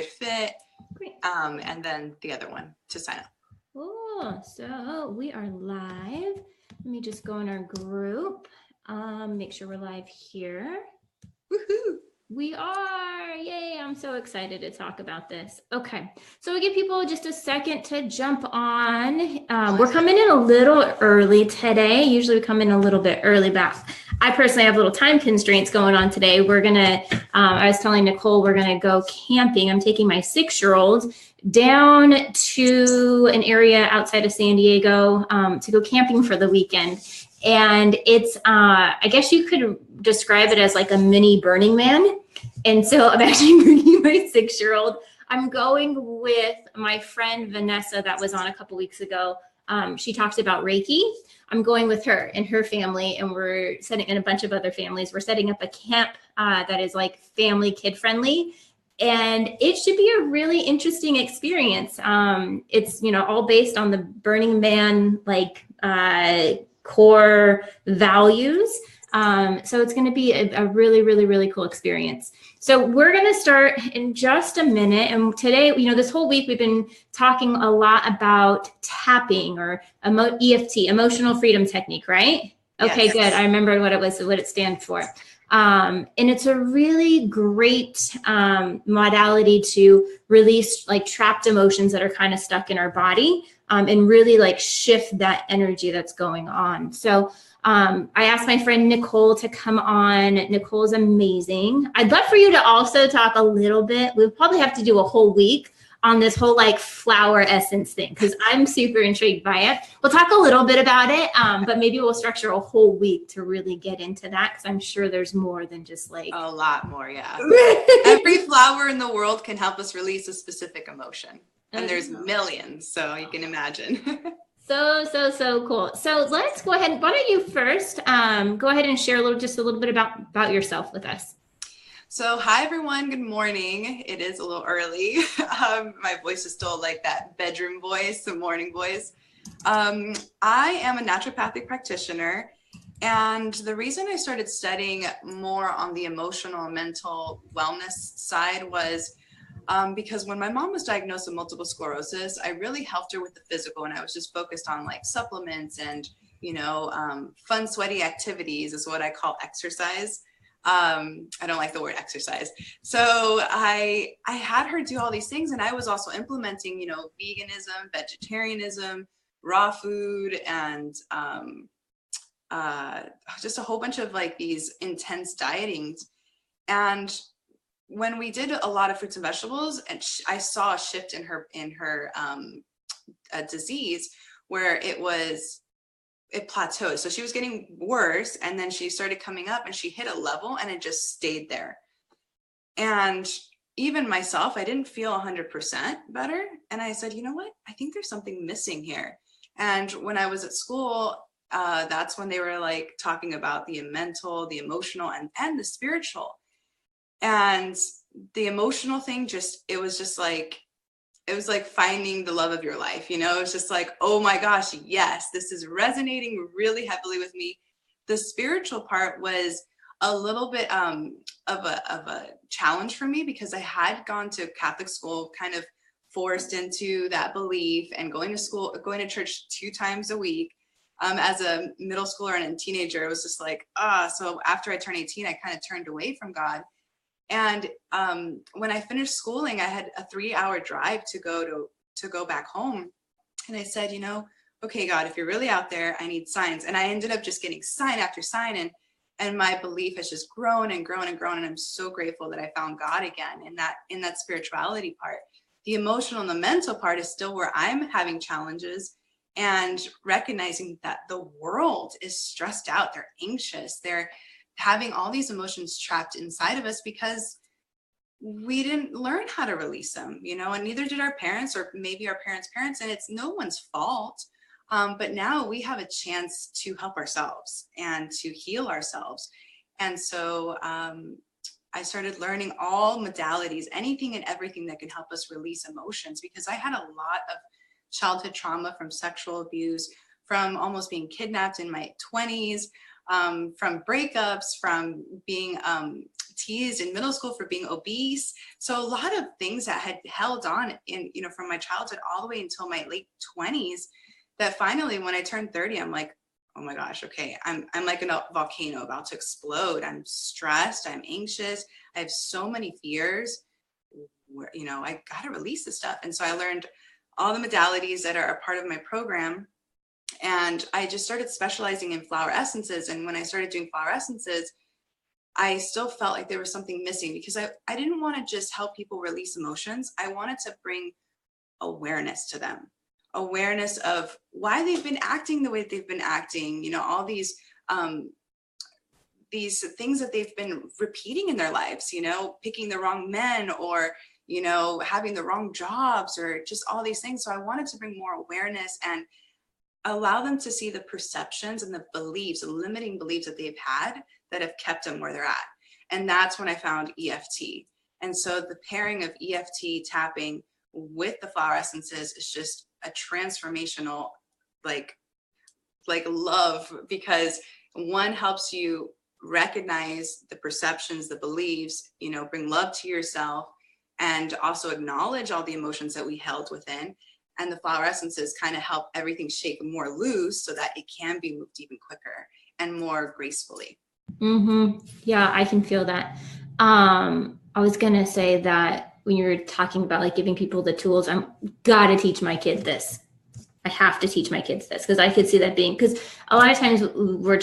fit, Great. and then the other one to sign up. Oh, so we are live. Let me just go in our group. Make sure we're live here. Woohoo! We are. Yay, I'm so excited to talk about this. Okay, so we give people just a second to jump on. We're coming in a little early today. Usually we come in a little bit early, but I personally have little time constraints going on today. We're gonna, I was telling Nicole, we're gonna go camping. I'm taking my 6-year-old down to an area outside of San Diego to go camping for the weekend. And it's, I guess you could describe it as like a mini Burning Man. And so I'm actually bringing my 6-year-old. I'm going with my friend Vanessa that was on a couple weeks ago. She talks about Reiki. I'm going with her and her family, and we're setting, and a bunch of other families. We're setting up a camp that is like family, kid friendly. And it should be a really interesting experience. It's, all based on the Burning Man, like, core values. So it's going to be a really, really, really cool experience. So we're going to start in just a minute. And today, this whole week, we've been talking a lot about tapping or EFT, emotional freedom technique, right? Okay, Yes. good. I remembered what it stands for. And it's a really great modality to release like trapped emotions that are kind of stuck in our body, and really like shift that energy that's going on. So I asked my friend Nicole to come on. Nicole's amazing. I'd love for you to also talk a little bit. We'll probably have to do a whole week on this whole like flower essence thing, because I'm super intrigued by it. We'll talk a little bit about it, but maybe we'll structure a whole week to really get into that, because I'm sure there's more than just like a lot more. Yeah. Every flower in the world can help us release a specific emotion, and there's millions, so you can imagine. So cool. So let's go ahead. Why don't you first go ahead and share a little bit about yourself with us. So hi everyone, good morning. It is a little early. My voice is still like that bedroom voice, the morning voice. I am a naturopathic practitioner, and the reason I started studying more on the emotional and mental wellness side was because when my mom was diagnosed with multiple sclerosis, I really helped her with the physical, and I was just focused on like supplements and, fun, sweaty activities is what I call exercise. I don't like the word exercise. So I had her do all these things, and I was also implementing, veganism, vegetarianism, raw food, and just a whole bunch of like these intense dietings. And when we did a lot of fruits and vegetables, and I saw a shift in her disease where it plateaued. So she was getting worse, and then she started coming up, and she hit a level, and it just stayed there. And even myself, I didn't feel 100% better. And I said, you know what? I think there's something missing here. And when I was at school, that's when they were like talking about the mental, the emotional, and the spiritual. And the emotional thing, it was like finding the love of your life. It was just like, oh my gosh, yes, this is resonating really heavily with me. The spiritual part was a little bit of a challenge for me, because I had gone to Catholic school, kind of forced into that belief, and going to church 2 times a week. As a middle schooler and a teenager, it was just like, so after I turned 18, I kind of turned away from God. And when I finished schooling, I had a 3-hour drive to go back home. And I said, okay, God, if you're really out there, I need signs. And I ended up just getting sign after sign. And my belief has just grown and grown and grown. And I'm so grateful that I found God again in that spirituality part. The emotional and the mental part is still where I'm having challenges, and recognizing that the world is stressed out. They're anxious. They're having all these emotions trapped inside of us because we didn't learn how to release them, and neither did our parents, or maybe our parents' parents, and it's no one's fault. But now we have a chance to help ourselves and to heal ourselves. And so I started learning all modalities, anything and everything that can help us release emotions, because I had a lot of childhood trauma from sexual abuse, from almost being kidnapped in my 20s, from breakups, from being teased in middle school for being obese. So a lot of things that had held on in, you know, from my childhood all the way until my late 20s, that finally when I turned 30, I'm like, oh my gosh, okay, I'm like a volcano about to explode. I'm stressed, I'm anxious, I have so many fears where, you know, I got to release this stuff. And so I learned all the modalities that are a part of my program. And I just started specializing in flower essences. And when I started doing flower essences, I still felt like there was something missing, because I didn't want to just help people release emotions. I wanted to bring awareness to them, awareness of why they've been acting the way they've been acting, you know, all these things that they've been repeating in their lives, you know, picking the wrong men, or, you know, having the wrong jobs, or just all these things. So I wanted to bring more awareness and allow them to see the perceptions and the beliefs, the limiting beliefs that they've had that have kept them where they're at. And that's when I found EFT. And so the pairing of EFT tapping with the flower essences is just a transformational, like love, because one helps you recognize the perceptions, the beliefs, you know, bring love to yourself, and also acknowledge all the emotions that we held within. And the flower essences kind of help everything shake more loose so that it can be moved even quicker and more gracefully. Yeah, I can feel that. I was going to say that when you were talking about like giving people the tools, I'm got to teach my kids this. I have to teach my kids this, because I could see that being, because a lot of times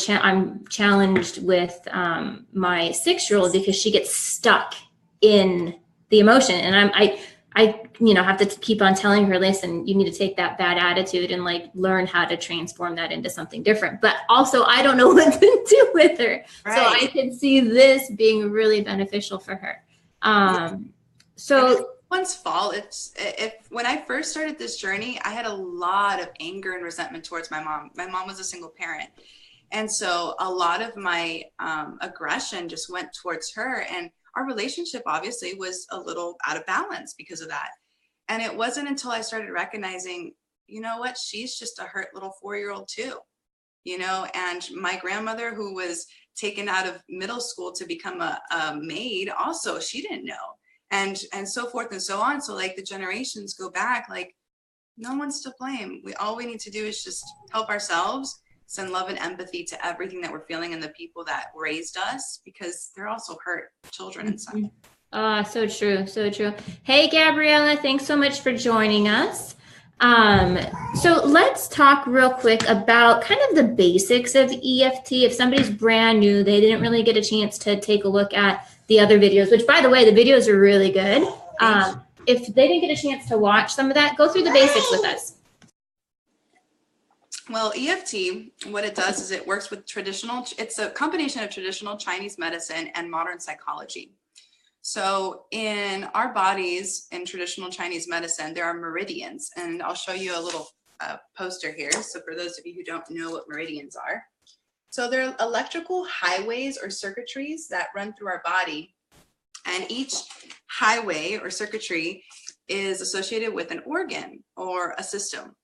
I'm challenged with my 6-year-old, because she gets stuck in the emotion, and I you know, have to keep on telling her, listen, you need to take that bad attitude and like learn how to transform that into something different. But also I don't know what to do with her. Right. So I could see this being really beneficial for her. So one's fault. When I first started this journey, I had a lot of anger and resentment towards my mom. My mom was a single parent. And so a lot of my aggression just went towards her. And our relationship obviously was a little out of balance because of that. And it wasn't until I started recognizing, you know what, she's just a hurt little 4-year-old too, you know. And my grandmother, who was taken out of middle school to become a maid, also, she didn't know. And so forth and so on. So like the generations go back, like no one's to blame. All we need to do is just help ourselves, send love and empathy to everything that we're feeling and the people that raised us, because they're also hurt children inside. So true. So true. Hey, Gabriella, thanks so much for joining us. So let's talk real quick about kind of the basics of EFT. If somebody's brand new, they didn't really get a chance to take a look at the other videos, which by the way, the videos are really good. If they didn't get a chance to watch some of that, go through the basics with us. Well, EFT, what it does is it works with it's a combination of traditional Chinese medicine and modern psychology. So in our bodies, in traditional Chinese medicine, there are meridians, and I'll show you a little poster here. So for those of you who don't know what meridians are, so they're electrical highways or circuitries that run through our body, and each highway or circuitry is associated with an organ or a system.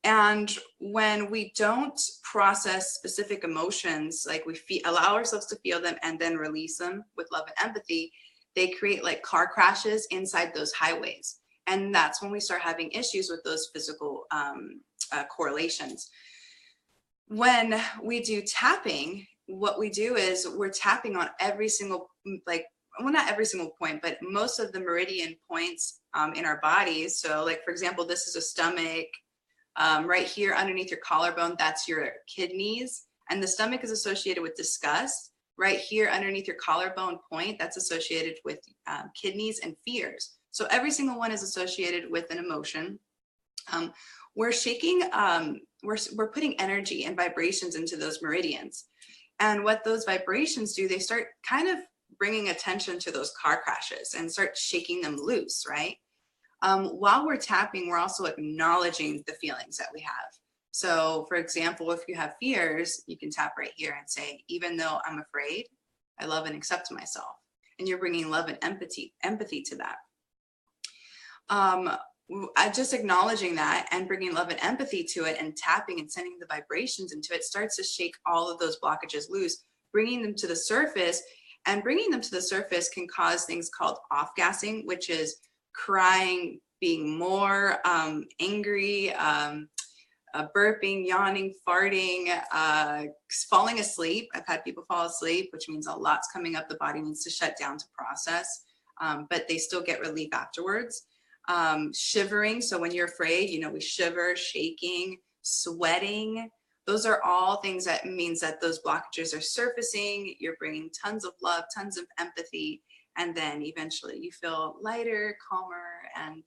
And when we don't process specific emotions, like we allow ourselves to feel them and then release them with love and empathy, they create like car crashes inside those highways. And that's when we start having issues with those physical correlations. When we do tapping, what we do is we're tapping on every single, not every single point, but most of the meridian points in our bodies. So like, for example, this is a stomach. Right here underneath your collarbone, that's your kidneys. And the stomach is associated with disgust. Right here underneath your collarbone point, that's associated with kidneys and fears. So every single one is associated with an emotion. We're shaking, we're putting energy and vibrations into those meridians. And what those vibrations do, they start kind of bringing attention to those car crashes and start shaking them loose, right? While we're tapping, we're also acknowledging the feelings that we have. So for example, if you have fears, you can tap right here and say, even though I'm afraid, I love and accept myself. And you're bringing love and empathy to that. just acknowledging that and bringing love and empathy to it and tapping and sending the vibrations into it starts to shake all of those blockages loose, bringing them to the surface. And bringing them to the surface can cause things called off-gassing, which is crying, being more angry, burping, yawning, farting, falling asleep. I've had people fall asleep, which means a lot's coming up. The body needs to shut down to process, but they still get relief afterwards. Shivering. So when you're afraid, we shiver, shaking, sweating. Those are all things that means that those blockages are surfacing. You're bringing tons of love, tons of empathy, and then eventually you feel lighter, calmer, and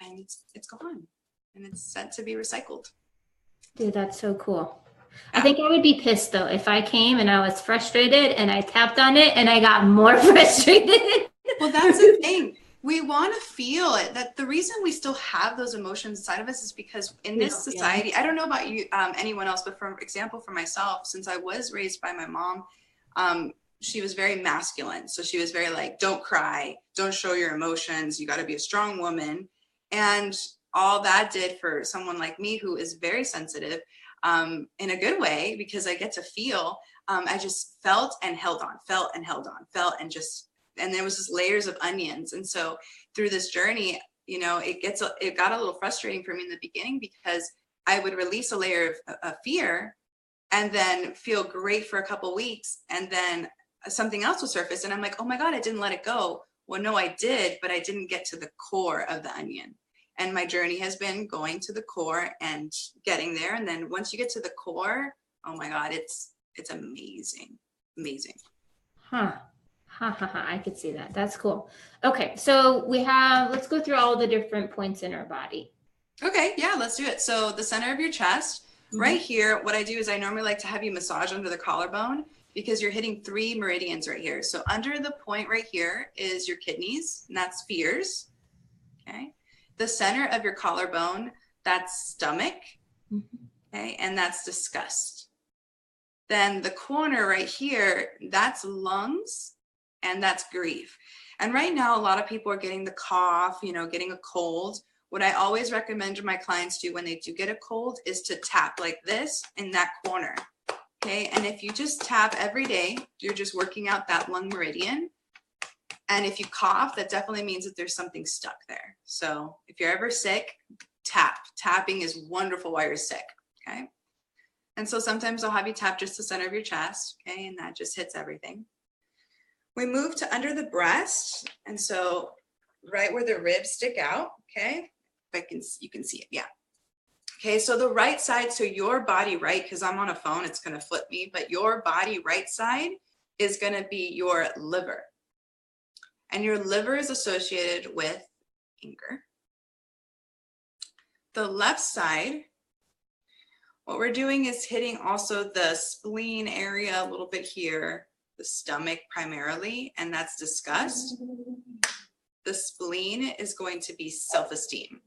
it's gone, and it's sent to be recycled. Dude, that's so cool. I think I would be pissed though if I came and I was frustrated and I tapped on it and I got more frustrated. Well, that's the thing. We want to feel it. That the reason we still have those emotions inside of us is because in this society, I don't know about you, anyone else, but for example, for myself, since I was raised by my mom, she was very masculine. So she was very like, don't cry, don't show your emotions. You got to be a strong woman. And all that did for someone like me, who is very sensitive, in a good way, because I get to feel, I just felt and held on, felt and held on, felt and just, and there was just layers of onions. And so through this journey, it got a little frustrating for me in the beginning, because I would release a layer of fear and then feel great for a couple weeks. And then something else will surface. And I'm like, oh my God, I didn't let it go. Well, no, I did, but I didn't get to the core of the onion. And my journey has been going to the core and getting there. And then once you get to the core, oh my God, it's amazing. Amazing. Huh. I could see that. That's cool. Okay. So let's go through all the different points in our body. Okay. Yeah, let's do it. So the center of your chest, right here, what I do is I normally like to have you massage under the collarbone, because you're hitting 3 meridians right here. So under the point right here is your kidneys, and that's fears. Okay. The center of your collarbone, that's stomach. Okay. And that's disgust. Then the corner right here, that's lungs. And that's grief. And right now, a lot of people are getting the cough, getting a cold. What I always recommend to my clients do when they do get a cold is to tap like this in that corner. Okay. And if you just tap every day, you're just working out that lung meridian. And if you cough, that definitely means that there's something stuck there. So if you're ever sick, tap. Tapping is wonderful while you're sick. Okay. And so sometimes I'll have you tap just the center of your chest. Okay. And that just hits everything. We move to under the breast, and so right where the ribs stick out, okay? You can see it, yeah. Okay, so the right side, so your body right, because I'm on a phone, it's gonna flip me, but your body right side is gonna be your liver. And your liver is associated with anger. The left side, what we're doing is hitting also the spleen area a little bit here, the stomach primarily, and that's disgust. The spleen is going to be self-esteem.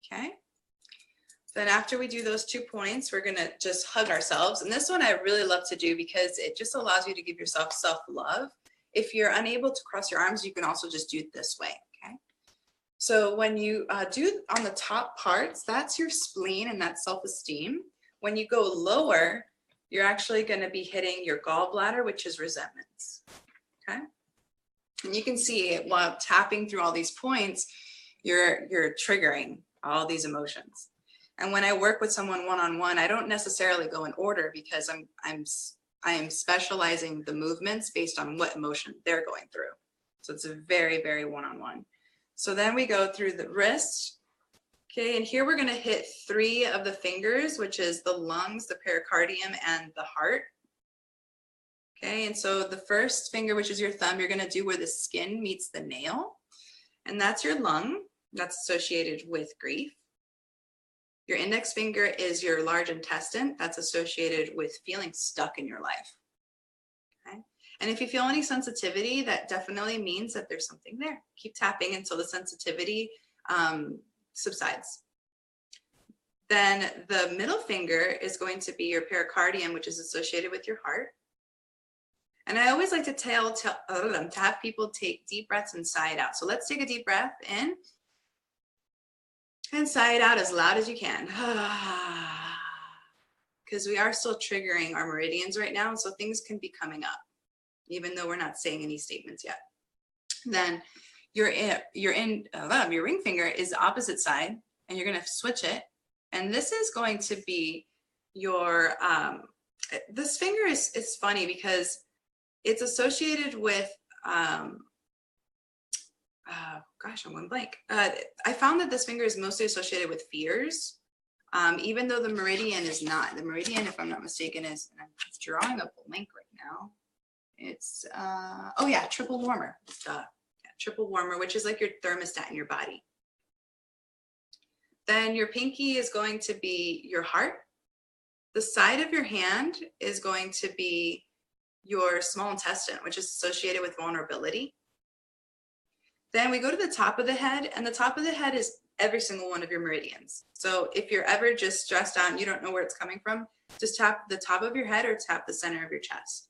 Okay. Then after we do those 2 points, we're gonna just hug ourselves. And this one I really love to do because it just allows you to give yourself self-love. If you're unable to cross your arms, you can also just do it this way, okay? So when you do on the top parts, that's your spleen and that's self-esteem. When you go lower, you're actually going to be hitting your gallbladder, which is resentments. Okay. And you can see while tapping through all these points, you're triggering all these emotions. And when I work with someone one-on-one, I don't necessarily go in order, because I am specializing the movements based on what emotion they're going through. So it's a very, very one-on-one. So then we go through the wrist. Okay, and here we're going to hit 3 of the fingers, which is the lungs, the pericardium, and the heart. Okay, and so the first finger, which is your thumb, you're going to do where the skin meets the nail. And that's your lung. That's associated with grief. Your index finger is your large intestine. That's associated with feeling stuck in your life. Okay, and if you feel any sensitivity, that definitely means that there's something there. Keep tapping until the sensitivity subsides. Then the middle finger is going to be your pericardium, which is associated with your heart. And I always like to have people take deep breaths and sigh it out. So let's take a deep breath in and sigh it out as loud as you can. Because we are still triggering our meridians right now. So things can be coming up, even though we're not saying any statements yet. Then your ring finger is the opposite side, and you're going to switch it. And this is going to be your, this finger is funny because it's associated with, gosh, I'm going blank. I found that this finger is mostly associated with fears, even though the meridian is not. The meridian, if I'm not mistaken, is, and I'm drawing a blank right now. It's, oh yeah, triple warmer. Triple warmer, which is like your thermostat in your body. Then your pinky is going to be your heart. The side of your hand is going to be your small intestine, which is associated with vulnerability. Then we go to the top of the head, and the top of the head is every single one of your meridians. So if you're ever just stressed out and you don't know where it's coming from, just tap the top of your head or tap the center of your chest.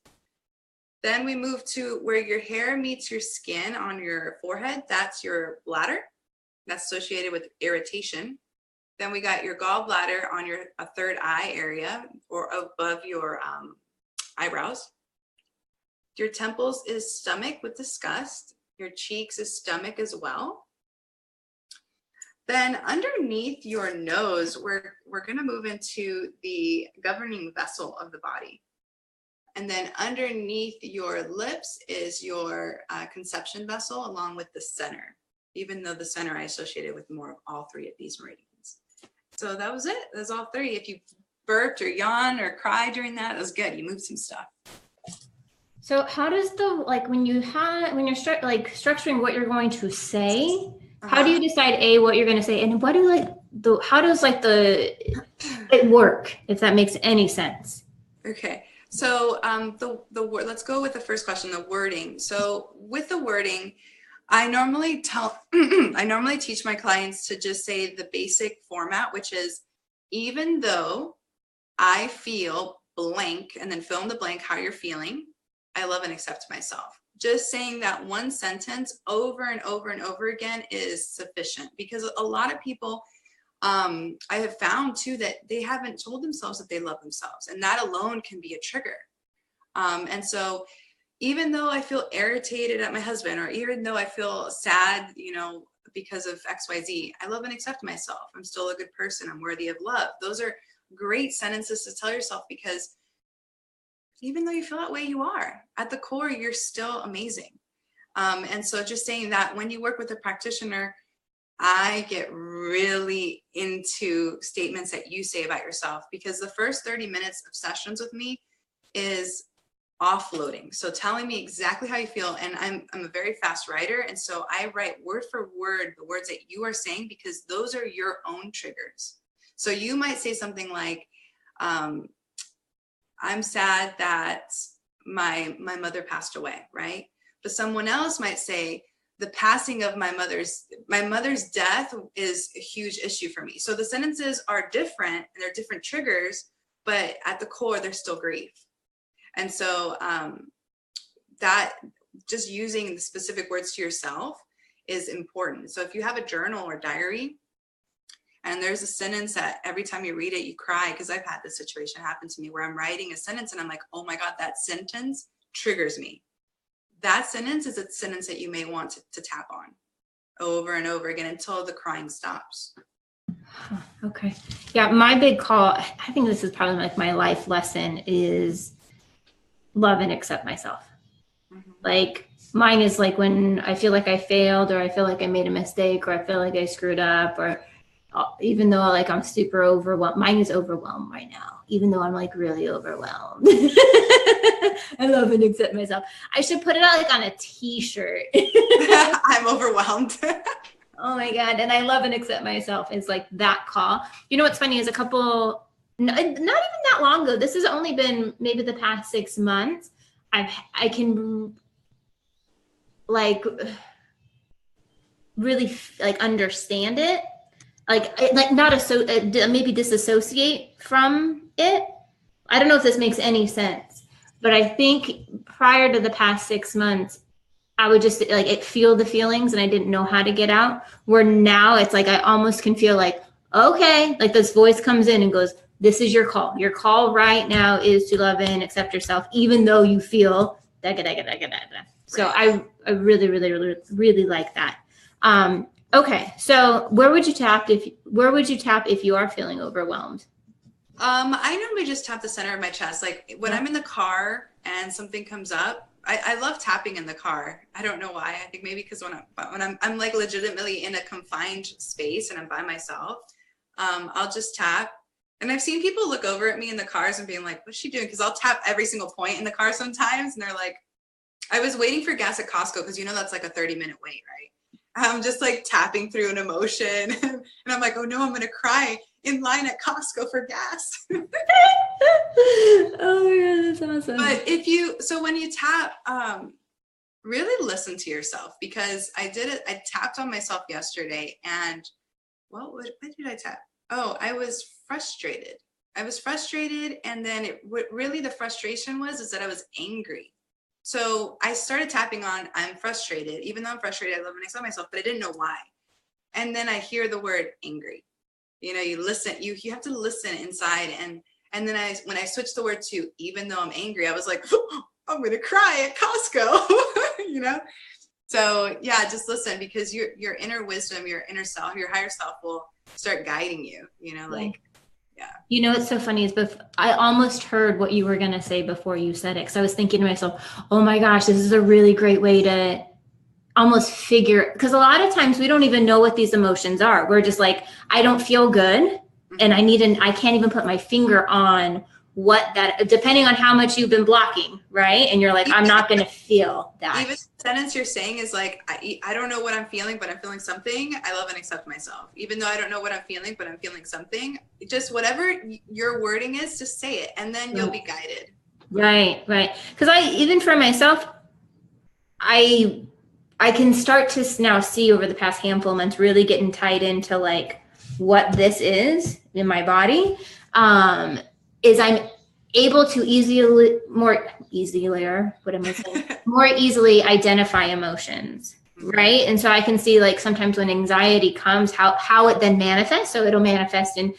Then we move to where your hair meets your skin on your forehead. That's your bladder. That's associated with irritation. Then we got your gallbladder on your third eye area or above your eyebrows. Your temples is stomach with disgust. Your cheeks is stomach as well. Then underneath your nose, we're going to move into the governing vessel of the body. And then underneath your lips is your conception vessel, along with the center, even though the center I associated with more of all three of these meridians. So that was it. That was all three. If you burped or yawned or cried during that, it was good. You moved some stuff. So how does the, like when you're structuring what you're going to say, how do you decide what you're going to say, and what do how does it work, if that makes any sense? Okay. So the word, let's go with the first question, the wording. So with the wording, I normally teach my clients to just say the basic format, which is, even though I feel blank, and then fill in the blank how you're feeling, I love and accept myself. Just saying that one sentence over and over and over again is sufficient, because a lot of people, I have found too that they haven't told themselves that they love themselves, and that alone can be a trigger. And so even though I feel irritated at my husband, or even though I feel sad, because of XYZ, I love and accept myself. I'm still a good person. I'm worthy of love. Those are great sentences to tell yourself, because even though you feel that way, you are. At the core, you're still amazing. And so just saying that, when you work with a practitioner, I get really into statements that you say about yourself, because the first 30 minutes of sessions with me is offloading. So telling me exactly how you feel. And I'm a very fast writer. And so I write word for word the words that you are saying, because those are your own triggers. So you might say something like, I'm sad that my mother passed away, right? But someone else might say, the passing of my mother's death is a huge issue for me. So the sentences are different, and they're different triggers, but at the core, they're still grief. And so that just using the specific words to yourself is important. So if you have a journal or diary, and there's a sentence that every time you read it, you cry, because I've had this situation happen to me where I'm writing a sentence and I'm like, oh my God, that sentence triggers me. That sentence is a sentence that you may want to tap on over and over again until the crying stops. Okay. Yeah. My big call, I think this is probably like my life lesson, is love and accept myself. Mm-hmm. Like mine is like when I feel like I failed, or I feel like I made a mistake, or I feel like I screwed up, or even though like I'm super overwhelmed, mine is overwhelmed right now, even though I'm like really overwhelmed. I love and accept myself. I should put it out like on a t-shirt. I'm overwhelmed. Oh my God. And I love and accept myself is like that call. You know, what's funny is not even that long ago, this has only been maybe the past 6 months. I can like really like understand it. Like not maybe disassociate from it. I don't know if this makes any sense, But I think prior to the past 6 months, I would just like feel the feelings and I didn't know how to get out. Where now it's like I almost can feel like, okay, like this voice comes in and goes, this is your call. Your call right now is to love and accept yourself, even though you feel da da da da da da. So Right. I really, really, really, really like that. Okay, so where would you tap if you are feeling overwhelmed? I normally just tap the center of my chest. Like when I'm in the car and something comes up, I love tapping in the car. I don't know why. I think maybe because when I'm like legitimately in a confined space and I'm by myself, I'll just tap. And I've seen people look over at me in the cars and being like, "What's she doing?" Because I'll tap every single point in the car sometimes, and they're like, "I was waiting for gas at Costco because that's like a 30-minute wait, right?" I'm just like tapping through an emotion, and I'm like, "Oh no, I'm gonna cry in line at Costco for gas." Oh my God, that's awesome. But when you tap, really listen to yourself, because I did it. I tapped on myself yesterday, and what did I tap? Oh, I was frustrated. And then what really the frustration is that I was angry. So I started tapping on, I'm frustrated. Even though I'm frustrated, I love and accept myself, but I didn't know why. And then I hear the word angry. You listen, you have to listen inside. And then when I switched the word to, even though I'm angry, I was like, oh, I'm gonna cry at Costco. So yeah, just listen, because your inner wisdom, your inner self, your higher self will start guiding you, like, yeah. What's so funny is I almost heard what you were going to say before you said it. Cause I was thinking to myself, oh my gosh, this is a really great way to almost figure, because a lot of times we don't even know what these emotions are. We're just like, I don't feel good. And I can't even put my finger on what that, depending on how much you've been blocking, right? And you're like, I'm not going to feel that. Even the sentence you're saying is like, I don't know what I'm feeling, but I'm feeling something. I love and accept myself. Even though I don't know what I'm feeling, but I'm feeling something. Just whatever your wording is, just say it, and then you'll be guided. Right. Because even for myself, I can start to now see over the past handful of months really getting tied into like what this is in my body, is I'm able to more easily identify emotions, right? And so I can see like sometimes when anxiety comes, how it then manifests. So it'll manifest in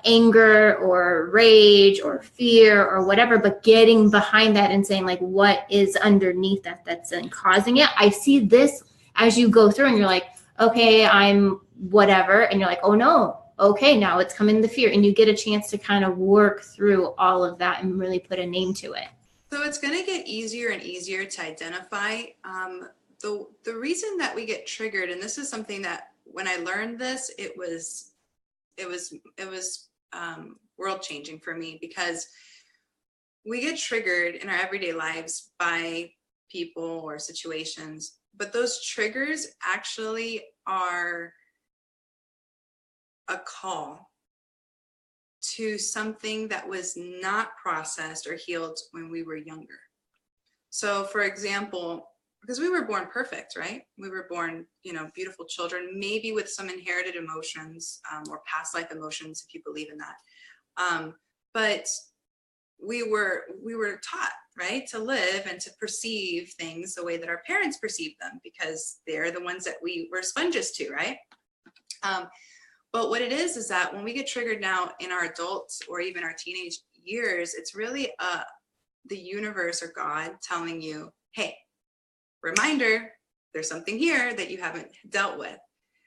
anger or rage or fear or whatever, but getting behind that and saying like, what is underneath that's causing it? I see this as you go through and you're like, okay, I'm whatever. And you're like, oh no, okay, now it's coming the fear. And you get a chance to kind of work through all of that and really put a name to it. So it's going to get easier and easier to identify. The reason that we get triggered, and this is something that when I learned this, it was world changing for me, because we get triggered in our everyday lives by people or situations, but those triggers actually are a call to something that was not processed or healed when we were younger. So for example, because we were born perfect, right? We were born, beautiful children, maybe with some inherited emotions, or past life emotions, if you believe in that. But we were taught, right, to live and to perceive things the way that our parents perceived them, because they're the ones that we were sponges to, right? But what it is that when we get triggered now in our adults or even our teenage years, it's really the universe or God telling you, hey, reminder, there's something here that you haven't dealt with.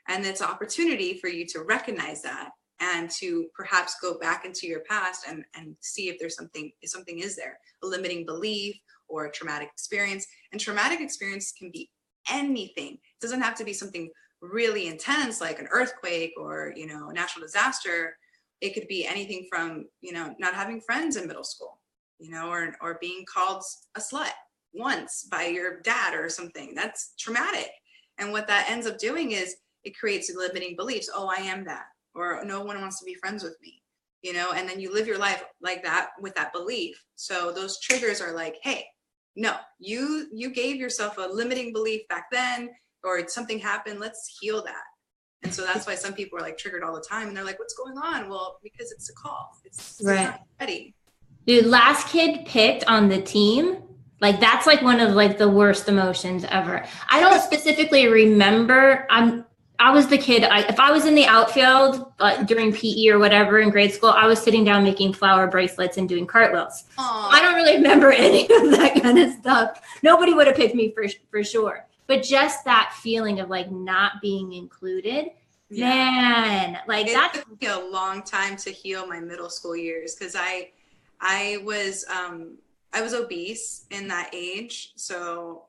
And it's an opportunity for you to recognize that and to perhaps go back into your past and see if something is there, a limiting belief or a traumatic experience. And traumatic experience can be anything. It doesn't have to be something really intense like an earthquake or, a natural disaster. It could be anything from, not having friends in middle school, or being called a slut once by your dad or something. That's traumatic. And what that ends up doing is it creates limiting beliefs. Oh, I am that, or no one wants to be friends with me, and then you live your life like that with that belief. So those triggers are like, hey, no, you gave yourself a limiting belief back then, or something happened. Let's heal that. And so that's why some people are like triggered all the time, and they're like, what's going on? Well, because it's a call. It's right. not ready. Dude, last kid picked on the team. Like that's like one of like the worst emotions ever. I don't specifically remember. I was the kid. If I was in the outfield during PE or whatever in grade school, I was sitting down making flower bracelets and doing cartwheels. I don't really remember any of that kind of stuff. Nobody would have picked me for sure. But just that feeling of like not being included, man, like it took me a long time to heal my middle school years because I was obese in that age, so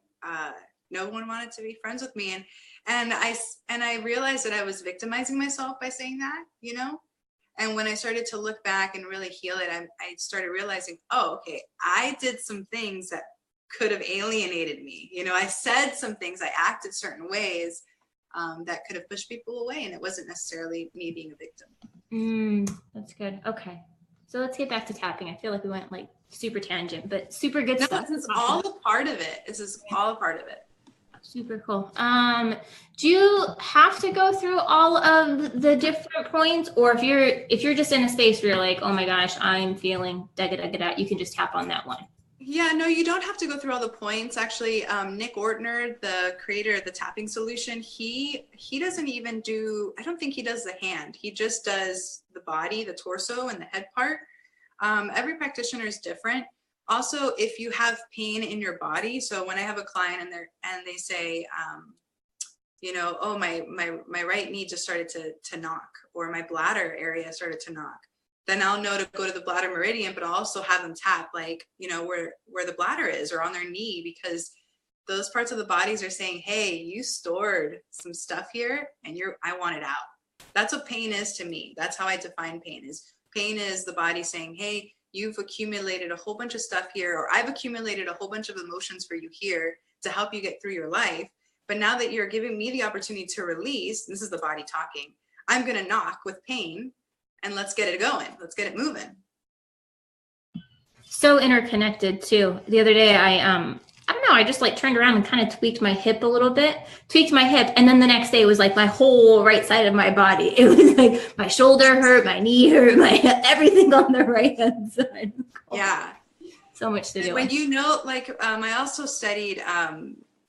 no one wanted to be friends with me, and I realized that I was victimizing myself by saying that, you know. And when I started to look back and really heal it, I started realizing, oh, okay, I did some things that could have alienated me. You know, I said some things, I acted certain ways that could have pushed people away, and it wasn't necessarily me being a victim. That's good. Okay. So let's get back to tapping. I feel like we went like super tangent, but super good stuff. This is all a part of it. This is all a part of it. Super cool. Do you have to go through all of the different points, or if you're just in a space where you're like, oh my gosh, I'm feeling da da da da, you can just tap on that one? Yeah, no, you don't have to go through all the points. Actually, Nick Ortner, the creator of the tapping solution, he doesn't even do, I don't think he does the hand. He just does the body, the torso, and the head part. Every practitioner is different. Also, if you have pain in your body, so when I have a client and they say, you know, oh, my right knee just started to knock, or my bladder area started to knock, then I'll know to go to the bladder meridian, but I'll also have them tap, like, you know, where the bladder is, or on their knee, because those parts of the bodies are saying, hey, you stored some stuff here and I want it out. That's what pain is to me. That's how I define pain is the body saying, hey, you've accumulated a whole bunch of stuff here, or I've accumulated a whole bunch of emotions for you here to help you get through your life. But now that you're giving me the opportunity to release, this is the body talking, I'm going to knock with pain, and let's get it going. Let's get it moving. So interconnected too. The other day, I don't know, I just like turned around and kind of tweaked my hip a little bit, and then the next day it was like my whole right side of my body. It was like my shoulder hurt, my knee hurt, my everything on the right hand side. Yeah. So much to do. When you know, like, I also studied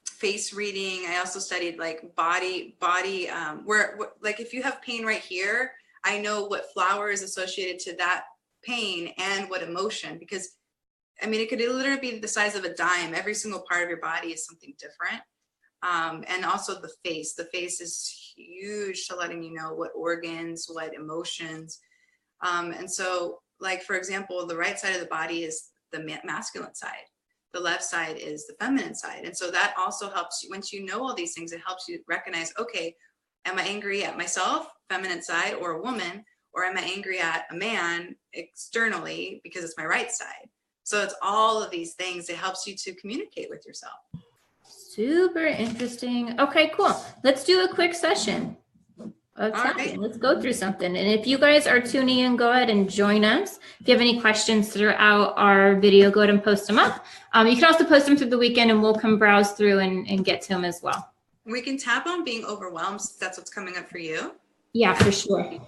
face reading. I also studied like body, where like if you have pain right here, I know what flower is associated to that pain and what emotion, because I mean, it could literally be the size of a dime. Every single part of your body is something different. And also the face is huge to letting you know what organs, what emotions. And so, like, for example, the right side of the body is the masculine side. The left side is the feminine side. And so that also helps you, once you know all these things, it helps you recognize, okay, am I angry at myself, feminine side, or a woman, or am I angry at a man externally because it's my right side? So it's all of these things. It helps you to communicate with yourself. Super interesting. Okay, cool. Let's do a quick session of tapping. Right. Let's go through something. And if you guys are tuning in, go ahead and join us. If you have any questions throughout our video, go ahead and post them up. You can also post them through the weekend and we'll come browse through and get to them as well. We can tap on being overwhelmed. That's what's coming up for you. Yeah, for sure.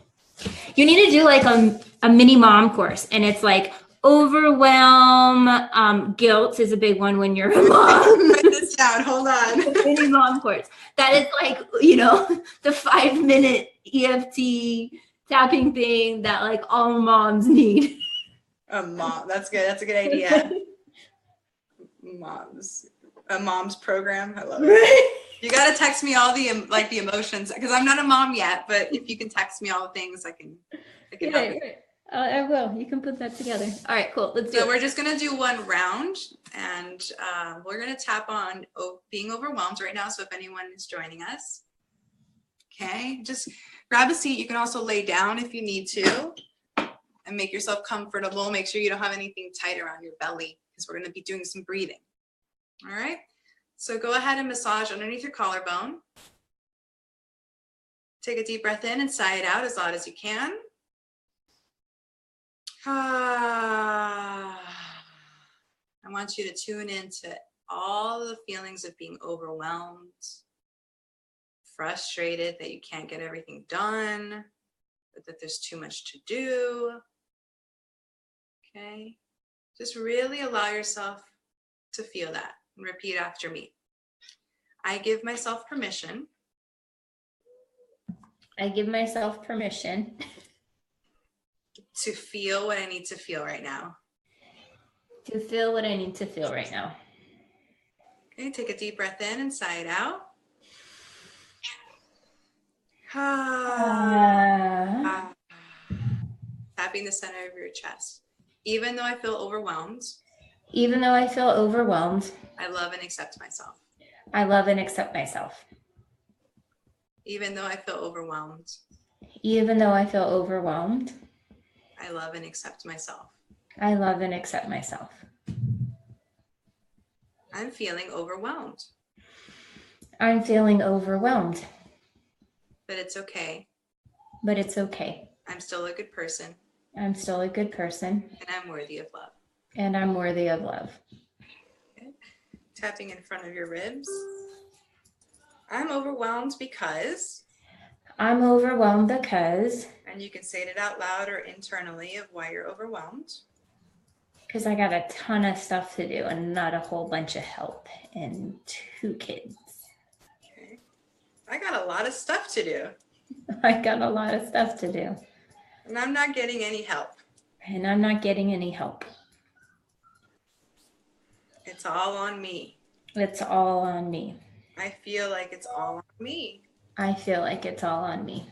You need to do like a mini mom course, and it's like overwhelm, guilt is a big one when you're a mom. Write this down, hold on. Mini mom course. That is like, you know, the 5-minute EFT tapping thing that like all moms need. A mom, that's good. That's a good idea. A mom's program. I love it. You got to text me all the emotions, because I'm not a mom yet, but if you can text me all the things, I can help you. I will. You can put that together. All right, cool. Let's do it. So we're just going to do one round, and we're going to tap on being overwhelmed right now. So if anyone is joining us, okay, just grab a seat. You can also lay down if you need to, and make yourself comfortable. Make sure you don't have anything tight around your belly, because we're going to be doing some breathing. All right. So go ahead and massage underneath your collarbone. Take a deep breath in and sigh it out as loud as you can. I want you to tune into all the feelings of being overwhelmed, frustrated that you can't get everything done, that there's too much to do. Okay. Just really allow yourself to feel that and repeat after me. I give myself permission. I give myself permission To feel what I need to feel right now. to feel what I need to feel right now. Okay, take a deep breath in and sigh it out. Ah. Tapping the center of your chest. Even though I feel overwhelmed, Even though I feel overwhelmed, I love and accept myself. I love and accept myself. Even though I feel overwhelmed, Even though I feel overwhelmed, I love and accept myself. I love and accept myself. I'm feeling overwhelmed, I'm feeling overwhelmed, but it's okay. but it's okay. I'm still a good person, I'm still a good person, and I'm worthy of love. and I'm worthy of love. Okay. Tapping in front of your ribs. I'm overwhelmed because, I'm overwhelmed because and you can say it out loud or internally of why you're overwhelmed. I got a ton of stuff to do and not a whole bunch of help and 2 kids. Okay. I got a lot of stuff to do. I got a lot of stuff to do. And I'm not getting any help. And I'm not getting any help. It's all on me. It's all on me. I feel like it's all on me. I feel like it's all on me.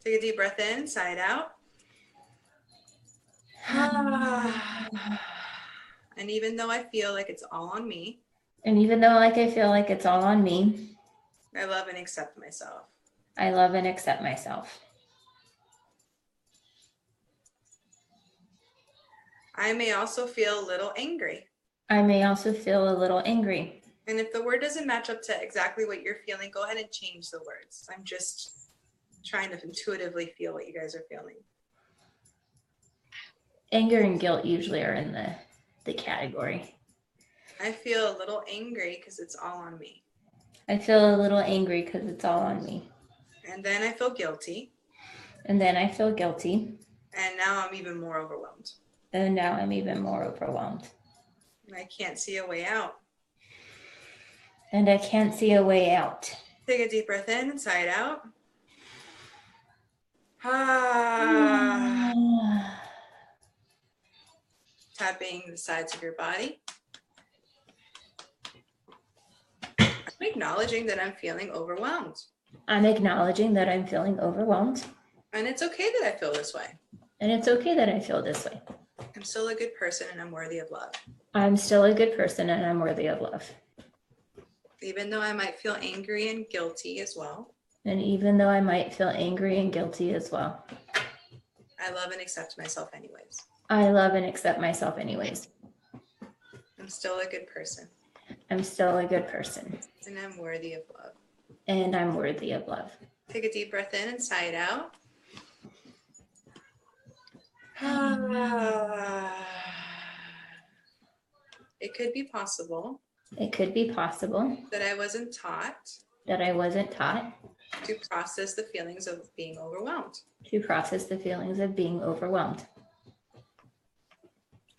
Take a deep breath in, sigh it out. And even though I feel like it's all on me, And even though I feel like it's all on me, I love and accept myself. I love and accept myself. I may also feel a little angry. I may also feel a little angry. And if the word doesn't match up to exactly what you're feeling, go ahead and change the words. I'm just trying to intuitively feel what you guys are feeling. Anger and guilt usually are in the category. I feel a little angry because it's all on me. I feel a little angry because it's all on me. And then I feel guilty. And then I feel guilty. And now I'm even more overwhelmed. And now I'm even more overwhelmed. And I can't see a way out. And I can't see a way out. Take a deep breath in and sigh it out. Tapping the sides of your body. I'm acknowledging that I'm feeling overwhelmed. I'm acknowledging that I'm feeling overwhelmed. And it's okay that I feel this way. And it's okay that I feel this way. I'm still a good person and I'm worthy of love. I'm still a good person and I'm worthy of love. Even though I might feel angry and guilty as well. And even though I might feel angry and guilty as well. I love and accept myself anyways. I love and accept myself anyways. I'm still a good person. I'm still a good person. And I'm worthy of love. And I'm worthy of love. Take a deep breath in and sigh it out. It could be possible. It could be possible that I wasn't taught to process the feelings of being overwhelmed.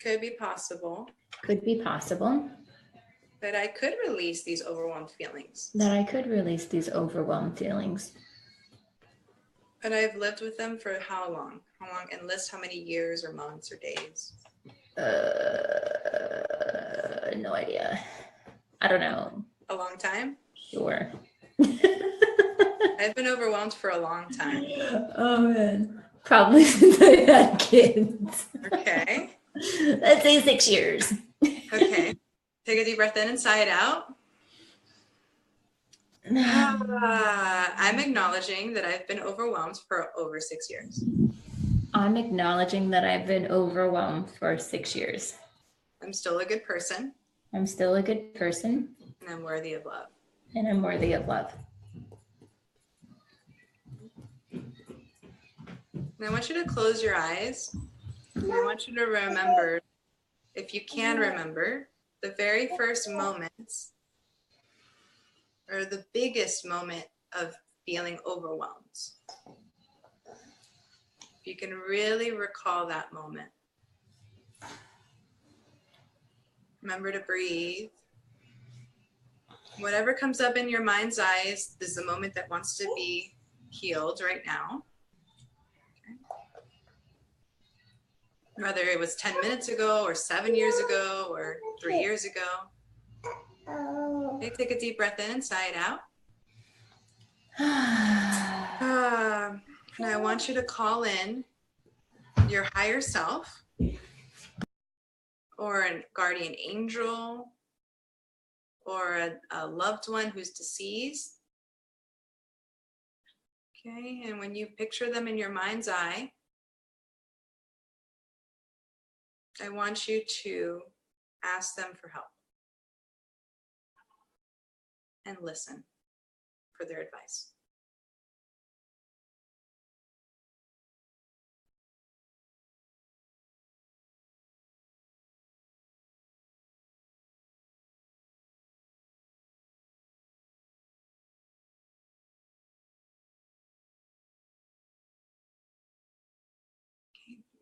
Could be possible that I could release these overwhelmed feelings. But I've lived with them for how long? And list how many years or months or days? No idea. I don't know. A long time? Sure. I've been overwhelmed for a long time. Oh man. Probably since I had kids. Okay. Let's say 6 years. Okay. Take a deep breath in and sigh it out. I'm acknowledging that I've been overwhelmed for over 6 years. I'm acknowledging that I've been overwhelmed for 6 years. I'm still a good person. I'm still a good person. And I'm worthy of love. And I'm worthy of love. And I want you to close your eyes. And I want you to remember, if you can remember, the very first moments or the biggest moment of feeling overwhelmed. If you can really recall that moment. Remember to breathe. Whatever comes up in your mind's eye is the moment that wants to be healed right now. Okay. Whether it was 10 minutes ago or 7 years ago or 3 years ago. Okay, take a deep breath in and sigh it out. And I want you to call in your higher self or a guardian angel or a loved one who's deceased. Okay, and when you picture them in your mind's eye, I want you to ask them for help and listen for their advice.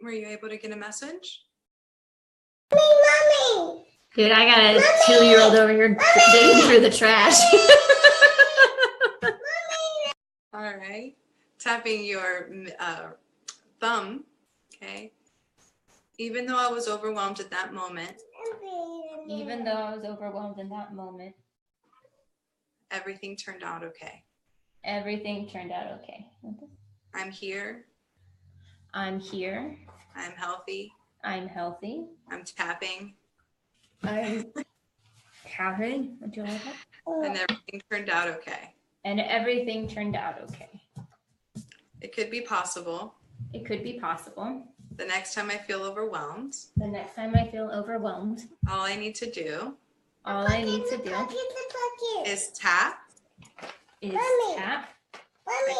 Were you able to get a message? Mommy. Dude, I got a 2-year-old over here digging through the trash. All right. Tapping your thumb. Okay. Even though I was overwhelmed at that moment. Even though I was overwhelmed in that moment. Everything turned out okay. Everything turned out okay. I'm here. I'm here. I'm healthy. I'm healthy. I'm tapping. I'm tapping. Would you like that? And everything turned out okay. And everything turned out okay. It could be possible. It could be possible. The next time I feel overwhelmed. The next time I feel overwhelmed. All I need to do. All I need to do. Is tap. Tap.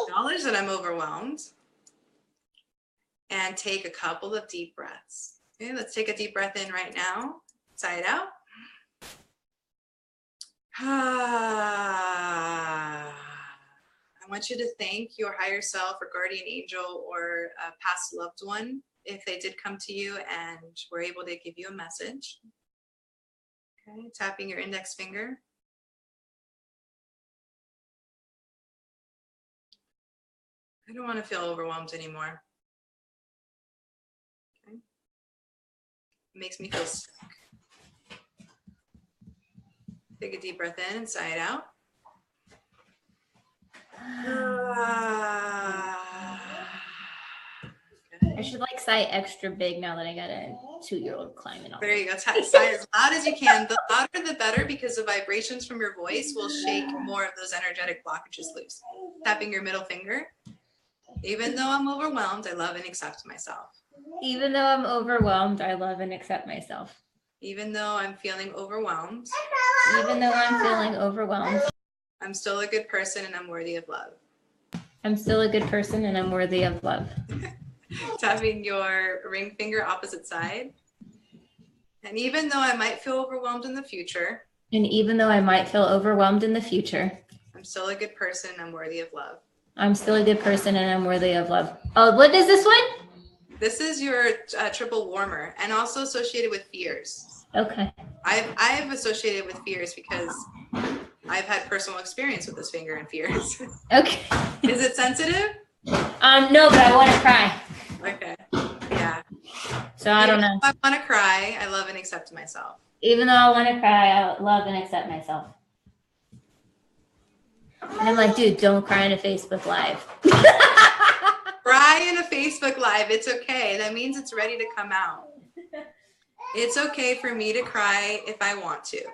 Acknowledge that I'm overwhelmed. And take a couple of deep breaths. Okay, let's take a deep breath in right now. Sigh it out. I want you to thank your higher self or guardian angel or a past loved one if they did come to you and were able to give you a message. Okay, tapping your index finger. I don't want to feel overwhelmed anymore. Okay. It makes me feel sick. Take a deep breath in and sigh it out. I should like sigh extra big now that I got a 2-year-old climbing on. There you go. Sigh as loud as you can. The louder the better, because the vibrations from your voice will shake more of those energetic blockages loose. Tapping your middle finger. Even though I'm overwhelmed, I love and accept myself. Even though I'm overwhelmed, I love and accept myself. Even though I'm feeling overwhelmed. Even though I'm feeling overwhelmed. I'm still a good person and I'm worthy of love. I'm still a good person and I'm worthy of love. Tapping your ring finger opposite side. And even though I might feel overwhelmed in the future. And even though I might feel overwhelmed in the future. I'm still a good person and I'm worthy of love. I'm still a good person and I'm worthy of love. Oh, what is this one? This is your triple warmer and also associated with fears. Okay. I've associated with fears because I've had personal experience with this finger and fears. Okay. Is it sensitive? No, but I want to cry. Okay. Yeah. So I don't know. If I want to cry, I love and accept myself. Even though I want to cry, I love and accept myself. And I'm like, dude, don't cry in a Facebook Live. Cry in a Facebook Live. It's okay. That means it's ready to come out. It's okay for me to cry if I want to.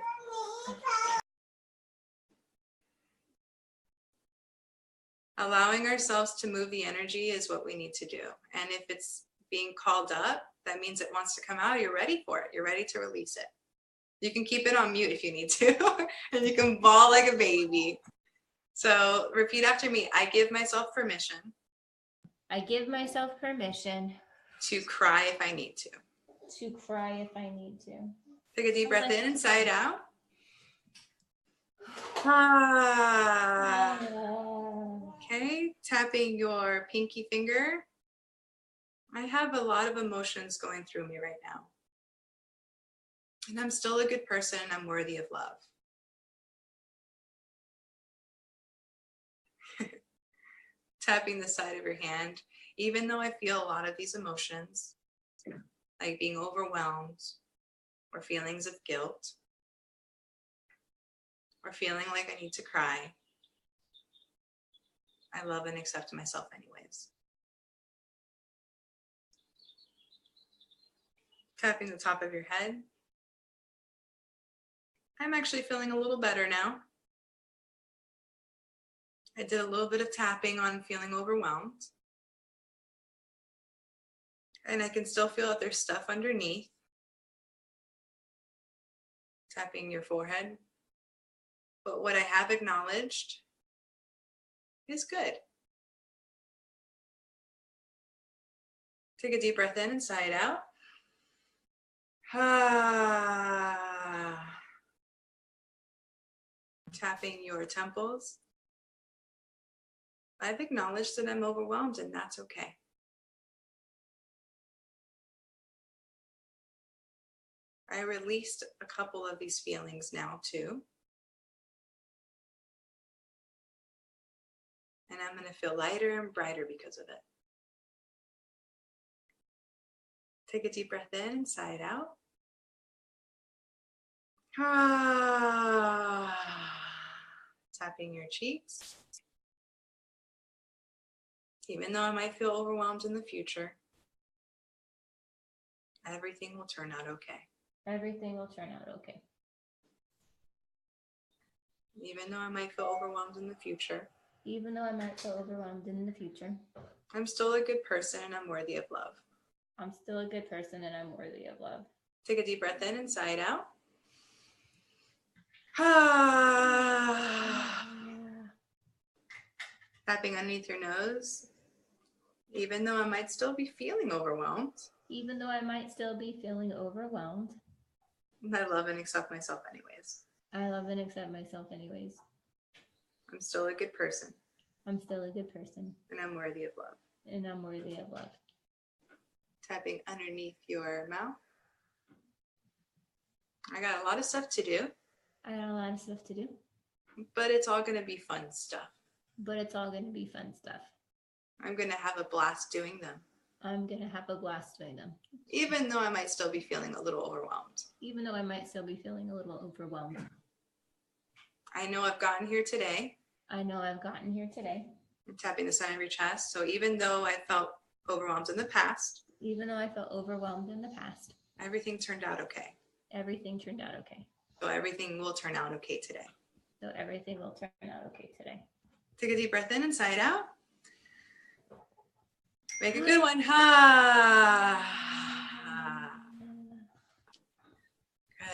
Allowing ourselves to move the energy is what we need to do. And if it's being called up, that means it wants to come out. You're ready for it. You're ready to release it. You can keep it on mute if you need to, and you can bawl like a baby. So repeat after me. I give myself permission. I give myself permission to cry if I need to. To cry if I need to. Take a deep breath in and sigh it out. Ah. Okay, tapping your pinky finger. I have a lot of emotions going through me right now. And I'm still a good person and I'm worthy of love. Tapping the side of your hand, even though I feel a lot of these emotions, like being overwhelmed or feelings of guilt or feeling like I need to cry, I love and accept myself anyways. Tapping the top of your head. I'm actually feeling a little better now. I did a little bit of tapping on feeling overwhelmed. And I can still feel that there's stuff underneath. Tapping your forehead. But what I have acknowledged is good. Take a deep breath in and sigh it out. Tapping your temples. I've acknowledged that I'm overwhelmed, and that's okay. I released a couple of these feelings now too. And I'm going to feel lighter and brighter because of it. Take a deep breath in and sigh it out. Tapping your cheeks. Even though I might feel overwhelmed in the future, everything will turn out okay. Everything will turn out okay. Even though I might feel overwhelmed in the future, Even though I might feel overwhelmed in the future, I'm still a good person and I'm worthy of love. I'm still a good person and I'm worthy of love. Take a deep breath in and sigh it out. Tapping underneath your nose. Even though I might still be feeling overwhelmed, Even though I might still be feeling overwhelmed, I love and accept myself anyways. I love and accept myself anyways. I'm still a good person I'm still a good person and I'm worthy of love. and I'm worthy of love. Tapping underneath your mouth. I got a lot of stuff to do, I got a lot of stuff to do, but it's all going to be fun stuff. but it's all going to be fun stuff. I'm going to have a blast doing them, I'm going to have a blast doing them, even though I might still be feeling a little overwhelmed. even though I might still be feeling a little overwhelmed. I know I've gotten here today. I know I've gotten here today. I'm tapping the center of your chest. So even though I felt overwhelmed in the past, Even though I felt overwhelmed in the past, everything turned out okay. everything turned out okay. So everything will turn out okay today. So everything will turn out okay today. Take a deep breath in and sigh it out. Make a good one.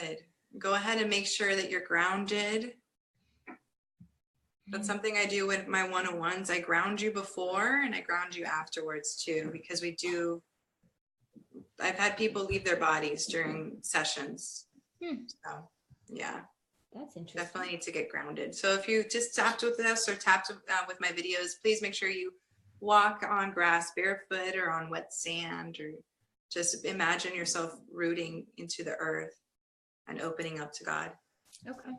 Good. Go ahead and make sure that you're grounded. That's something I do with my one-on-ones. I ground you before and I ground you afterwards too, because I've had people leave their bodies during sessions. So yeah, That's interesting. definitely need to get grounded. So if you just tapped with us or tapped with my videos, please make sure you walk on grass barefoot or on wet sand, or just imagine yourself rooting into the earth and opening up to God. Okay.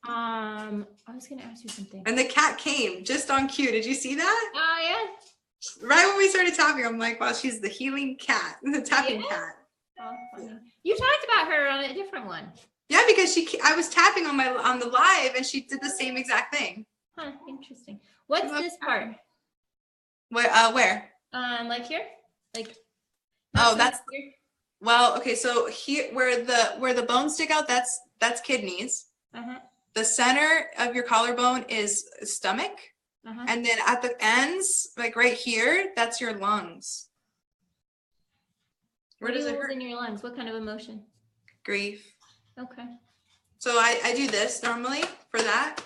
I was gonna ask you something. And the cat came just on cue. Did you see that? Oh yeah. Right when we started tapping, I'm like, wow, she's the healing cat, the tapping cat. Oh, funny. You talked about her on a different one. Yeah, because I was tapping on the live and she did the same exact thing. Huh, interesting. What's this part? Where? Like here? Like Oh, that's here? well, okay, so here where the bones stick out, that's kidneys. Uh-huh. The center of your collarbone is stomach. Uh-huh. And then at the ends, like right here, that's your lungs. Where does it hurt? In your lungs? What kind of emotion? Grief. Okay. So I do this normally for that,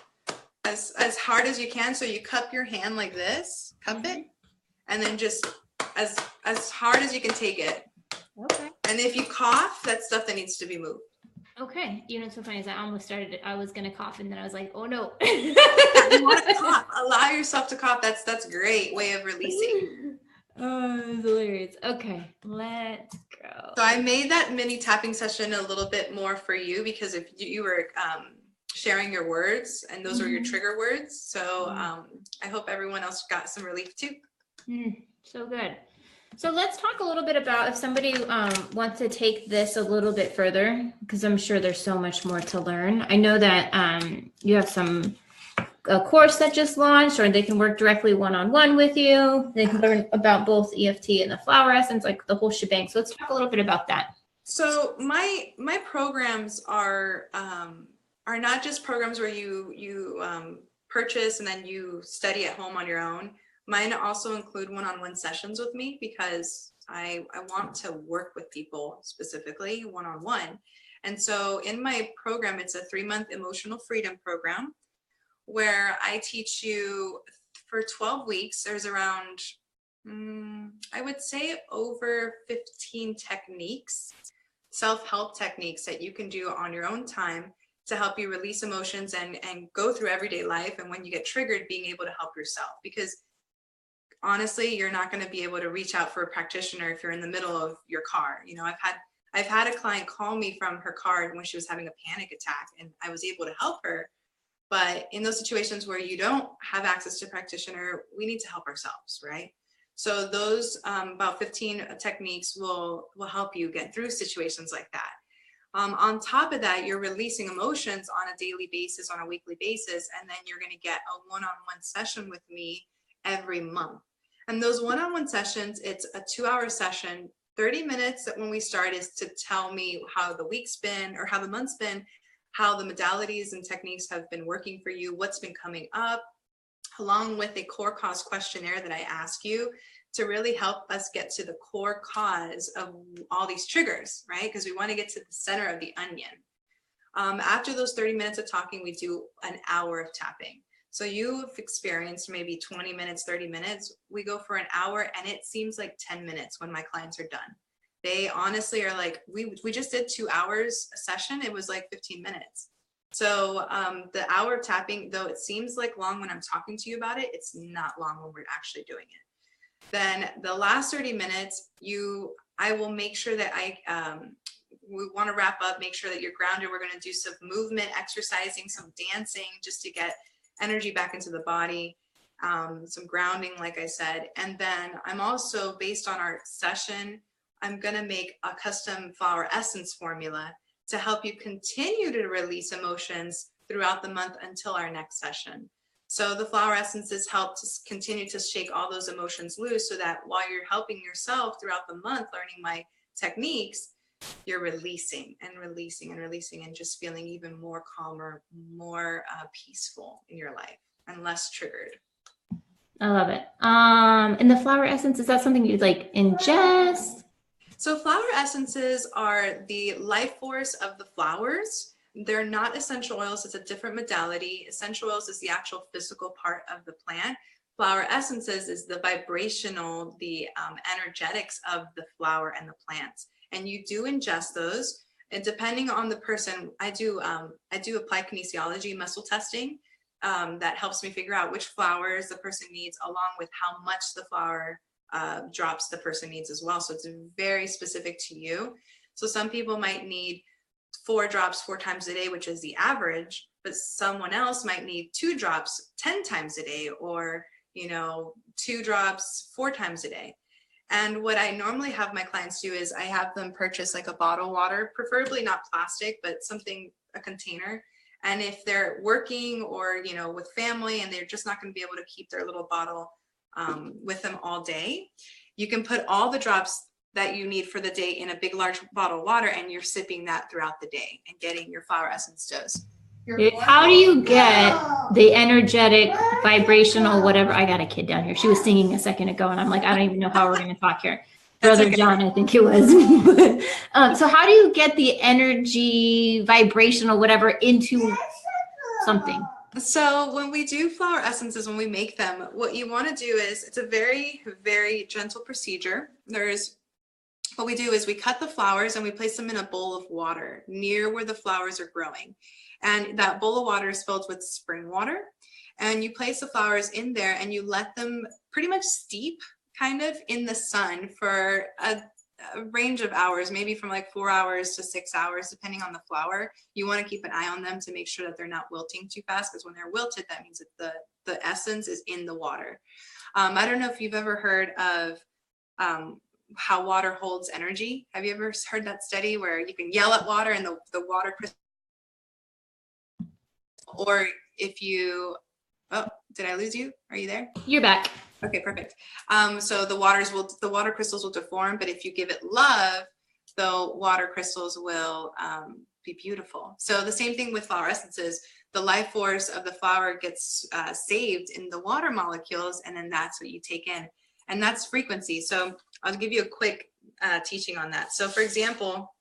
as hard as you can. So you cup your hand like this, cup it, and then just as hard as you can take it. Okay. And if you cough, that's stuff that needs to be moved. Okay. You know what's so funny is I almost started it. I was gonna cough and then I was like, oh no. You want to cough. Allow yourself to cough. That's a great way of releasing. Oh, it's hilarious. Okay, let's go. So I made that mini tapping session a little bit more for you because if you were sharing your words and those were your trigger words. So I hope everyone else got some relief too. So good. So let's talk a little bit about if somebody wants to take this a little bit further, because I'm sure there's so much more to learn. I know that you have a course that just launched, or they can work directly one-on-one with you. They can learn about both EFT and the flower essence, like the whole shebang. So let's talk a little bit about that. So my programs are not just programs where you purchase and then you study at home on your own. Mine also include one-on-one sessions with me because I want to work with people specifically one-on-one. And so in my program, it's a 3-month emotional freedom program where I teach you for 12 weeks. There's around, I would say over 15 techniques, self-help techniques that you can do on your own time to help you release emotions and go through everyday life. And when you get triggered, being able to help yourself, because honestly, you're not going to be able to reach out for a practitioner if you're in the middle of your car. You know, I've had a client call me from her car when she was having a panic attack, and I was able to help her. But in those situations where you don't have access to a practitioner, we need to help ourselves, right? So those about 15 techniques will help you get through situations like that. On top of that, you're releasing emotions on a daily basis, on a weekly basis, and then you're going to get a one-on-one session with me every month. And those one-on-one sessions, it's a 2-hour session. 30 minutes that when we start is to tell me how the week's been or how the month's been, how the modalities and techniques have been working for you, what's been coming up, along with a core cause questionnaire that I ask you to really help us get to the core cause of all these triggers, right? Because we want to get to the center of the onion. After those 30 minutes of talking, we do an hour of tapping. So you've experienced maybe 20 minutes, 30 minutes. We go for an hour and it seems like 10 minutes when my clients are done. They honestly are like, we just did 2 hours a session. It was like 15 minutes. So the hour of tapping, though it seems like long when I'm talking to you about it, it's not long when we're actually doing it. Then the last 30 minutes, I will make sure that we want to wrap up, make sure that you're grounded. We're going to do some movement, exercising, some dancing, just to get energy back into the body, some grounding, like I said. And then I'm also, based on our session, I'm going to make a custom flower essence formula to help you continue to release emotions throughout the month until our next session. So the flower essences help to continue to shake all those emotions loose so that while you're helping yourself throughout the month, learning my techniques, you're releasing and releasing and releasing and just feeling even more calmer, more peaceful in your life and less triggered. I love it. And the flower essence, is that something you'd like ingest? So flower essences are the life force of the flowers. They're not essential oils. It's a different modality. Essential oils is the actual physical part of the plant. Flower essences is the vibrational, the energetics of the flower and the plants. And you do ingest those. And depending on the person, I do apply kinesiology, muscle testing, that helps me figure out which flowers the person needs, along with how much the flower drops the person needs as well. So it's very specific to you. So some people might need 4 drops 4 times a day, which is the average, but someone else might need 2 drops 10 times a day, or 2 drops 4 times a day. And what I normally have my clients do is I have them purchase like a bottle of water, preferably not plastic, but something, a container. And if they're working or, with family and they're just not going to be able to keep their little bottle with them all day, you can put all the drops that you need for the day in a big, large bottle of water, and you're sipping that throughout the day and getting your flower essence dose. How do you get the energetic, vibrational, whatever? I got a kid down here. She was singing a second ago, and I'm like, I don't even know how we're going to talk here. Brother okay. John, I think it was. So how do you get the energy, vibrational, whatever, into something? So when we do flower essences, when we make them, what you want to do is, it's a very, very gentle procedure. What we do is we cut the flowers and we place them in a bowl of water near where the flowers are growing. And that bowl of water is filled with spring water. And you place the flowers in there and you let them pretty much steep kind of in the sun for a range of hours, maybe from like 4 hours to 6 hours, depending on the flower. You want to keep an eye on them to make sure that they're not wilting too fast, because when they're wilted, that means that the essence is in the water. I don't know if you've ever heard of how water holds energy. Have you ever heard that study where you can yell at water and the water crystal, or if you, oh, did I lose you? Are you there? You're back. Okay, perfect. So the water crystals will deform, but if you give it love, the water crystals will be beautiful. So the same thing with flower essences. The life force of the flower gets saved in the water molecules, and then that's what you take in. And that's frequency. So I'll give you a quick teaching on that. So for example,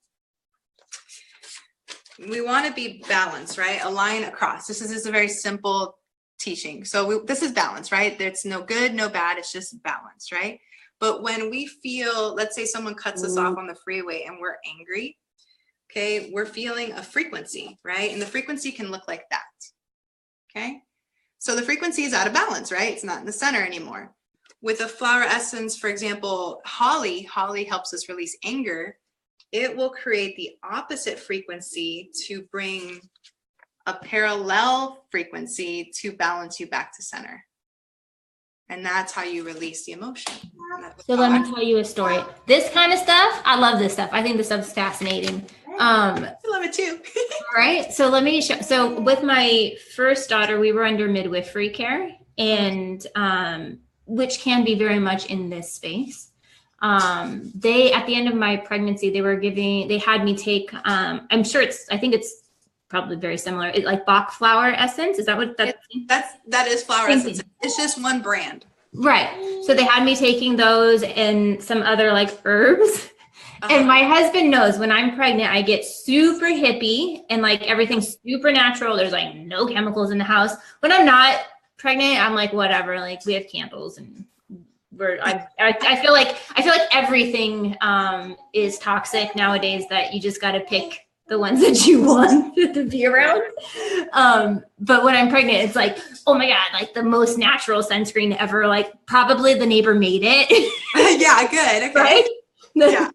we want to be balanced, right? A line across. This is a very simple teaching. So this is balance, right? There's no good, no bad. It's just balance, right? But when we feel, let's say someone cuts us off on the freeway and we're angry, okay, we're feeling a frequency, right? And the frequency can look like that, okay? So the frequency is out of balance, right? It's not in the center anymore. With a flower essence, for example, holly helps us release anger. It will create the opposite frequency to bring a parallel frequency to balance you back to center. And that's how you release the emotion. So let me tell you a story. This kind of stuff, I love this stuff. I think this stuff's fascinating. I love it too. Right. So let me show. So with my first daughter, we were under midwifery care, and which can be very much in this space. They, at the end of my pregnancy, they had me take, I'm sure I think it's probably very similar. It like Bach flower essence. Is that what that is flower essence. It's just one brand. Right. So they had me taking those and some other like herbs. And my husband knows when I'm pregnant, I get super hippie and like everything's super natural. There's like no chemicals in the house. When I'm not pregnant, I'm like, whatever, like we have candles and I feel like everything is toxic nowadays, that you just got to pick the ones that you want to be around. But when I'm pregnant, it's like, oh my God, like the most natural sunscreen ever. Like probably the neighbor made it. Yeah, good. Okay. Right? Yeah.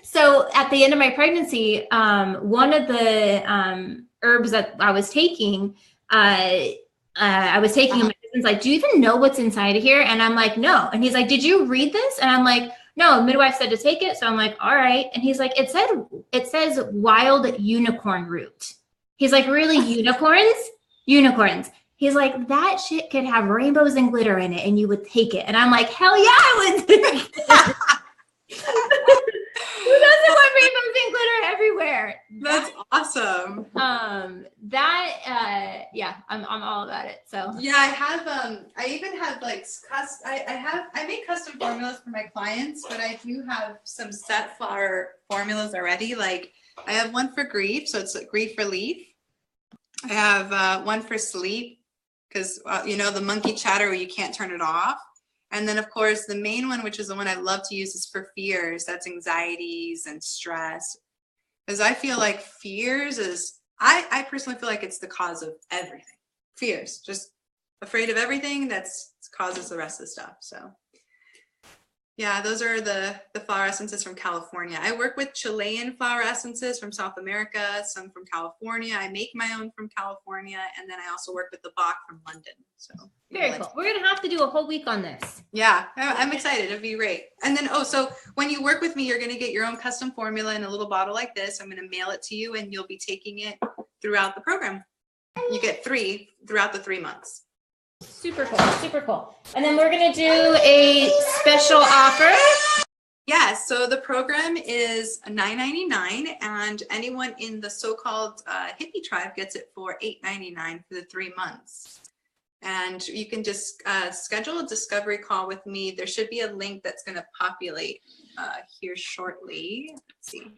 So at the end of my pregnancy, one of the herbs that I was taking, my husband's like, do you even know what's inside of here? And I'm like, no. And he's like, did you read this? And I'm like, no, midwife said to take it. So I'm like, all right. And he's like, it says wild unicorn root. He's like, really, unicorns? Unicorns. He's like, that shit could have rainbows and glitter in it and you would take it. And I'm like, hell yeah, I would take it. Who doesn't want rainbows and glitter everywhere? That's awesome. Yeah, I'm all about it. So yeah, I have I even have like I make custom formulas for my clients, but I do have some set flower formulas already. Like I have one for grief, so it's grief relief. I have one for sleep, because the monkey chatter where you can't turn it off. And then, of course, the main one, which is the one I love to use, is for fears. That's anxieties and stress. Because I feel like fears is, I personally feel like it's the cause of everything. Fears, just afraid of everything, that's causes the rest of the stuff. So yeah, those are the flower essences from California. I work with Chilean flower essences from South America, some from California. I make my own from California. And then I also work with the Bach from London. So very cool. We're going to have to do a whole week on this. Yeah, I'm excited. It'll be great. And then, so when you work with me, you're going to get your own custom formula in a little bottle like this. I'm going to mail it to you and you'll be taking it throughout the program. You get 3 throughout the 3 months. Super cool. Super cool. And then we're going to do a special offer. Yes. So the program is $9.99 and anyone in the so-called hippie tribe gets it for $8.99 for the 3 months. And you can just schedule a discovery call with me. There should be a link that's going to populate here shortly. Let's see.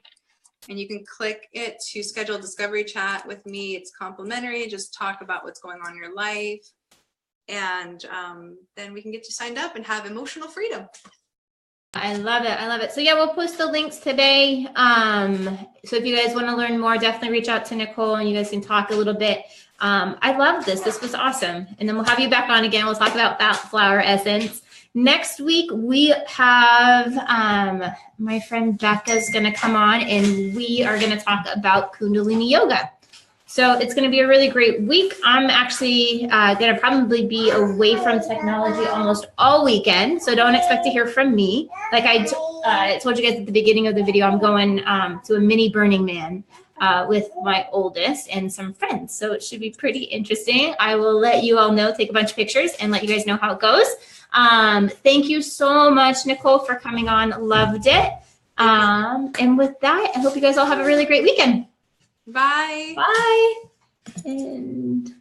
And you can click it to schedule a discovery chat with me. It's complimentary. Just talk about what's going on in your life. And then we can get you signed up and have emotional freedom. I love it. I love it. So yeah, we'll post the links today. So if you guys want to learn more, definitely reach out to Nicole and you guys can talk a little bit. I love this. This was awesome. And then we'll have you back on again. We'll talk about that flower essence. Next week, we have my friend Becca's going to come on, and we are going to talk about Kundalini Yoga. So it's going to be a really great week. I'm actually going to probably be away from technology almost all weekend, so don't expect to hear from me. Like I told you guys at the beginning of the video, I'm going to a mini Burning Man with my oldest and some friends. So it should be pretty interesting. I will let you all know, take a bunch of pictures, and let you guys know how it goes. Thank you so much, Nicole, for coming on. Loved it. And with that, I hope you guys all have a really great weekend. Bye. Bye. And